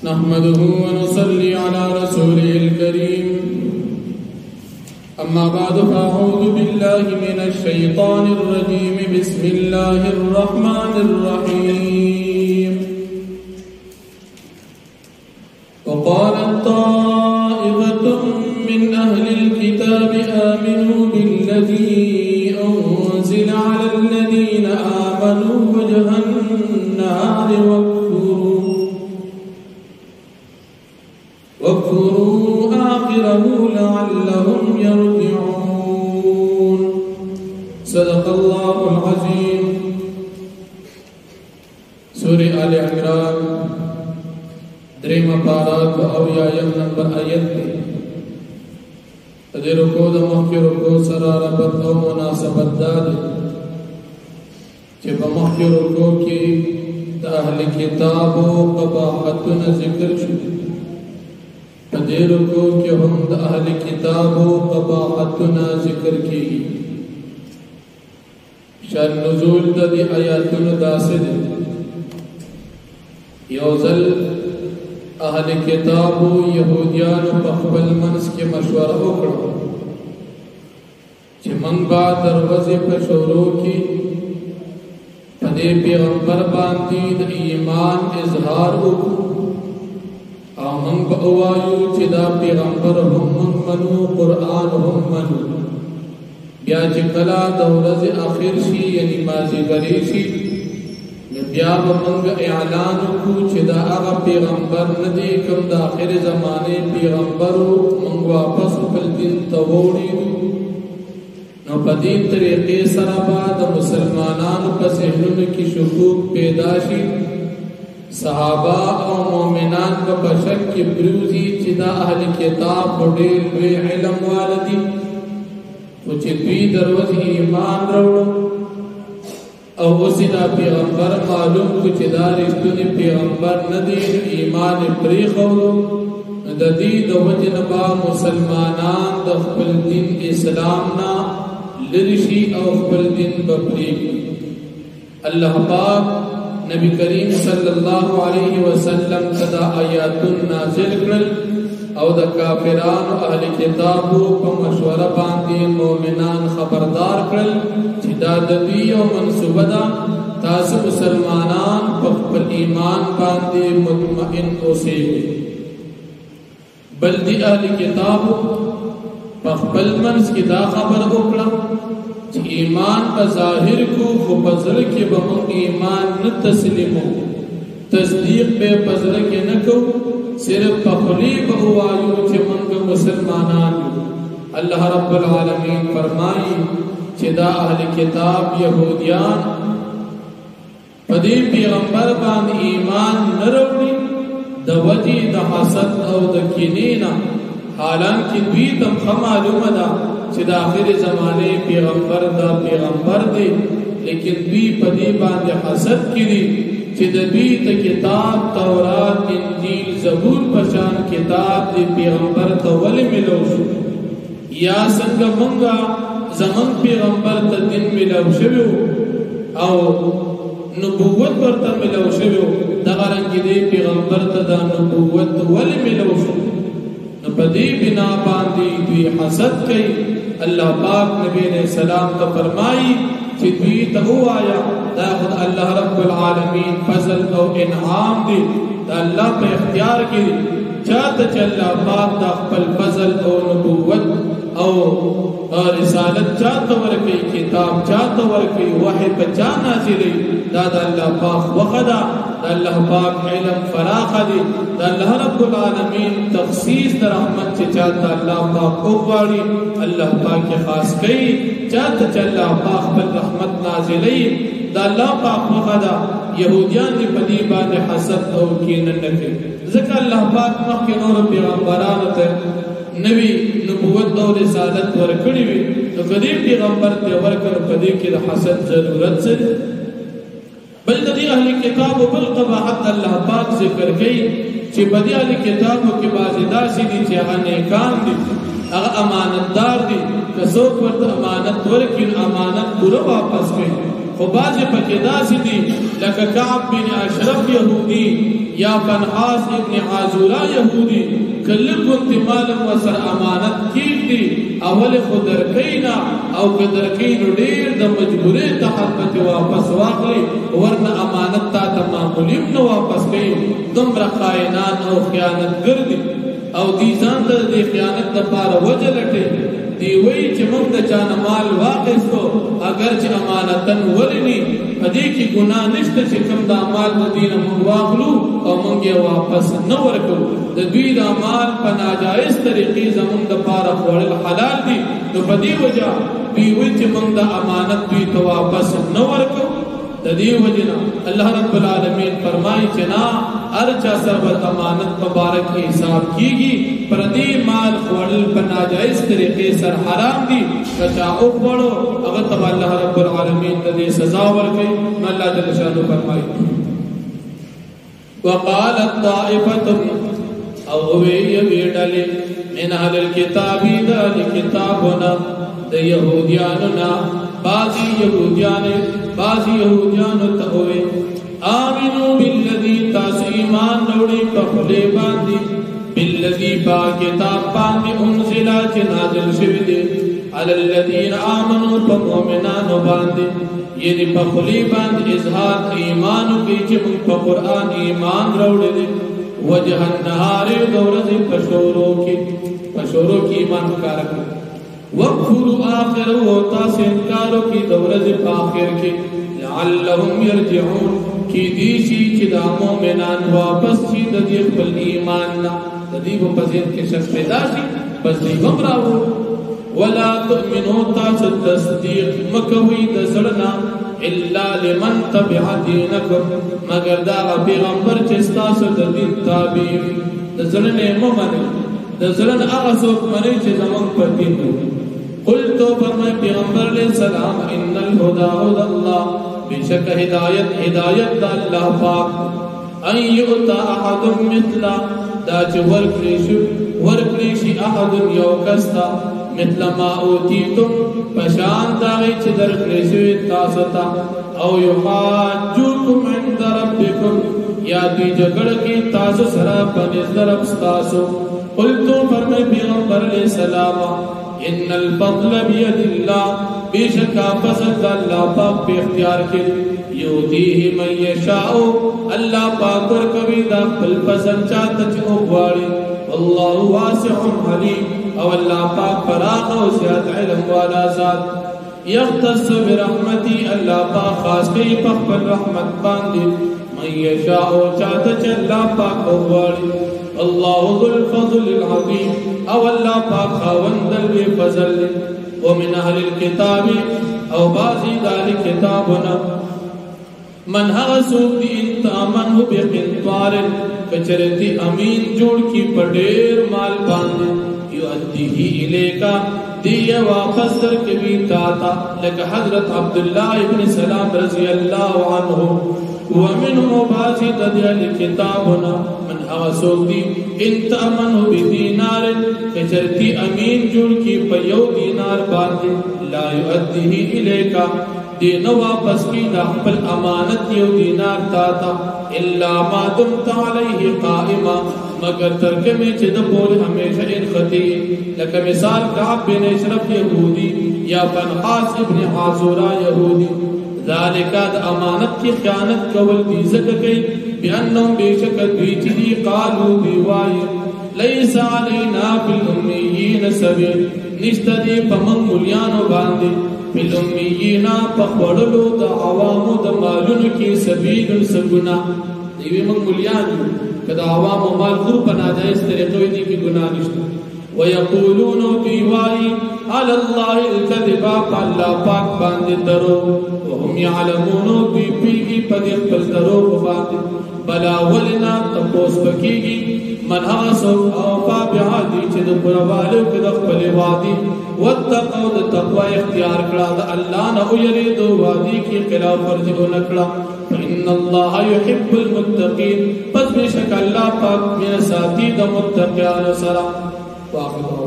نحمده ونصلي على رسوله الكريم أما بعد فأعوذ بالله من الشيطان الرجيم بسم الله الرحمن الرحيم وقالت طائفة من أهل الكتاب آمنوا بالذي أنزل على الذين آمنوا وجه النهار واكفروا آخره لعلهم يرجعون صدق الله العظيم. سورة آل عمران دریم پارات او یایم نمبر آیت دی تدی رکو دا مخی رکو سرا ربط او مناسبت دادی چه با مخی رکو کی دا اہل کتاب و قباحتنا ذکر شد تدی رکو کی ہم دا اہل کتاب و قباحتنا ذکر کی شان نزول دا دی آیاتنا دا سے دی یوزل اہل کتاب و یہودیان و بخبل منس کے مشورہ اکڑا چھ منگ با دروازے پر شورو کی پدے پیغمبر باندی دا ایمان اظہار اکڑا آمنگ با اوائیو چھ دا پیغمبر ہم منو قرآن ہم منو بیا چھ کلا دورز آخر شی یعنی مازی گری شی بیا منگ اعلان کو چھ دا آغا پیغمبر ندے کم دا آخر زمانے پیغمبرو منگ واپس کل دن توڑی نو پدین طریقے سرابا دا مسلمانان پس احلن کی شکوک پیداشی صحابہ او مومنان کا بشک کی بروزی چھ دا اہل کتاب بڑیر وی علم والدی کچھ دوی دروز ایمان روڑو او اسی دا پیغمبر معلوم کچھ دا رشتون پیغمبر ندین ایمان پریخولو دا دی دا وجنبا مسلمانان دا خپل دین اسلامنا لرشی او خپل دین بپریک اللہ پاک نبی کریم صلی اللہ علیہ وسلم تدا آیاتن نازل کرل او دا کافران و اہل کتابو پا مشورہ باندی مومنان خبردار کرل چی دا دبی و منصوبہ دا تاس مسلمانان پخپل ایمان باندی مطمئن اوسے بلدی اہل کتابو پخپل منس کی دا خبر اکڑا چی ایمان پا ظاہر کو خبزر کے بمن ایمان نتسلیمو تصدیق بے پزر کے نکو صرف پخلیب ہوایو چھ منگ مسلمانان اللہ رب العالمین فرمائی چھ دا اہل کتاب یہودیان پدی پیغمبر باند ایمان نروڑی دا وجی دا حسد او دا کینینا حالانکہ دوی تم خمالوم دا چھ دا آخر زمانے پیغمبر دا پیغمبر دے لیکن دوی پدی باند حسد کی دی چھ دوی تا کتاب تورات انجیل زبور پشان کتاب دی پیغمبر تا ولی ملو شو یا سنگا منگا زمن پیغمبر تا دن ملو شویو او نبوت برتا ملو شویو دا غرنگی دی پیغمبر تا دا نبوت ولی ملو شو نپدی بنا باندی دوی حسد کئی اللہ پاک نبی علیہ السلام تا فرمائی چی دوی تا او آیا دا خود اللہ رب العالمین فضل او انعام دی دا اللہ پہ اختیار کی دی چاہتا چا اللہ پاک دا خپل فضل او نبوت او رسالت چاہتا ورکی کتاب چاہتا ورکی وحی پچا نازلی دا اللہ پاک وخدا دا اللہ پاک علم فراخ دی دا اللہ رب العالمین تخصیص دا رحمت چی چاہتا اللہ پاک اغواری اللہ پاک خاص کئی چاہتا چا اللہ پاک بل رحمت نازلی دا اللہ پاک وخدا یہودیان دی پدیبان حسد او کینن نکے ذکر اللہ پاک مخی نور پیغمبرانت نبی نبوت و رسالت ورکڑی وی تو قدیم پیغمبر تے ورکر قدیم کی حسد ضرورت سے بلدی اہل کتاب و بالقباحت اللہ پاک ذکر گئی چی بدی اہل کتاب کی بازی داسی دی چی اغا نیکان دی اغا امانت دار دی کسوک ورد امانت ورکن امانت برو واپس گئی خو بعضې پکې داسې دي لکه کعب بن اشرف یهودي یا فنحاس ابن عازورا یهودي که لږ غوندې مال ورسره امانت کېږدي اول خو درکوي نه او که درکوي نو ډېر د مجبورۍ تحت به واپس واخلي ورنه امانت تا ته معمولي هم نه واپس کوي دومره خاینان او خیانتګر دي او دې ځان ته د دې خیانت دپاره وجه لټوي دی وی چې موږ د چا نه مال واخیستو اگر چې امانتن ولني په دې کې ګناه نشته چې کوم دا مال د دې نه موږ واخلو او موږ یې واپس نه ورکړو د دوی دا مال په ناجایز طریقې زموږ دپاره خوړل حلال دي نو په دې وجه دوی وی چې موږ دا امانت دوی ته واپس نه ورکړو د دې وجه نه الله رب العالمین فرمایي چې نه هر چا سره امانت مبارک حساب کیږي پر دې مال خوړل په ناجایز طریقې سره حرام دي کچا او خوړو هغه ته الله رب العالمین د دې سزا ورکړي الله جل شانه فرمایي وقالت طائفه او وی ویډلې من اهل الكتاب د کتابنا د يهوديانو نا بعضی یهودیانو ته وی آمنو بالذی تاسو ایمان راوړئ په خدای باندې بالذی با کتاب باندې انزل چې نازل شوی دی علی الذین آمنوا په مؤمنانو باندې یعنی په خدای باندې اظهار ایمان کوي چې موږ په قران ایمان راوړل دي وجه النهار د ورځې په شورو کې ایمان وکړو وکفروا آخر و تاسو انکار کوي د ورځې په آخر کې لعلهم يرجعون کی دیشی چې دا مؤمنان واپس شي د دې خپل ایمان نه د دې په ځین کې شک پیدا شي بس دې ومراو ولا تؤمنوا تاسو تصدیق مکوي د زړه الا لمن تبع دینکم مگر دا پیغمبر چې تاسو د دین تابع د زړه نه ممنه د زړه هغه څوک مني چې زمونږ په دین قلت فرمای پیغمبر علیہ السلام ان الهدى هدى الله بشک ہدایت دا اللہ پاک ان یؤتا احد مثل دا چه ورکلیشی احد یوکستا مثل ما اوتیتم پشان داغی چه درکلیشوی تاستا او یحاجوکم عند ربکم یا دی جگڑ کی تاسو سرا پنیز درب ستاسو قلتو فرمی پیغمبر علیہ السلام ان الفضل بید اللہ بیشکا فضل اللہ پاک پہ اختیار کے یودیہ من یشاء اللہ پاک ورکوی دا پل فضل چاہتا چو غواری واللہ واسع حلیم او اللہ پاک فراغ و زیاد علم والا ذات یختص برحمتی اللہ پاک خاص کئی پخبر رحمت باندی من یشاء چاہتا چو اللہ پاک غواری اللہ ذو الفضل العظیم او اللہ پاک خواندل بے فضل ومن اهل الكتاب او بعضی دال کتابنا من هغسوک دی انت امنه بقنطار کچرتی امین جوڑ کی پڑیر مال باندے یؤدیه الیکا دی واپس در کبھی تاتا لکہ حضرت عبداللہ ابن سلام رضی اللہ عنہ ومنه بعضی دال کتابنا من هغسوک دی انت امنه بدینار کچرتی امین جوڑ کی پیو دینار باندے لا یؤدیه الیکا دین واپس کی دا خپل امانت یو دینار تاتا الا ما دمت علیه قائما مگر ترکمی چه دا بول ہمیشہ ان خطی لکہ مثال کعب بن اشرف یہودی یا فنحاس ابن عازورا یہودی ذالکا دا امانت کی خیانت کول دی ذکر کئی بیاننم بیشک دویچی قالو دیوائی لیس علینا فی الامیین سبیل نشتا دی پمن ملیانو باندے فی الامیین پخوڑلو دا عوامو دا مالون کی سبیل سگنا دیوی من ملیانو کدا عوامو مال خور پناجائز طریقوی دی کی گناہ نشتا ویقولون دیوائی علی اللہ الکذبا پا اللہ پاک باندے درو وهم یعلمون دی پیگی پدی پل درو باندے بلا ولنا تپوس بکیگی من آسو اوفا بیعادی چه دو پروالو کدخ پلی وادی واتقو دا تقوی اختیار کرا دا اللہ نا اویلی دو وادی کی خلاف ورزیو نکڑا فإن اللہ یحب المتقین پس بشک اللہ پاک من ساتی دا متقیان سرا واخر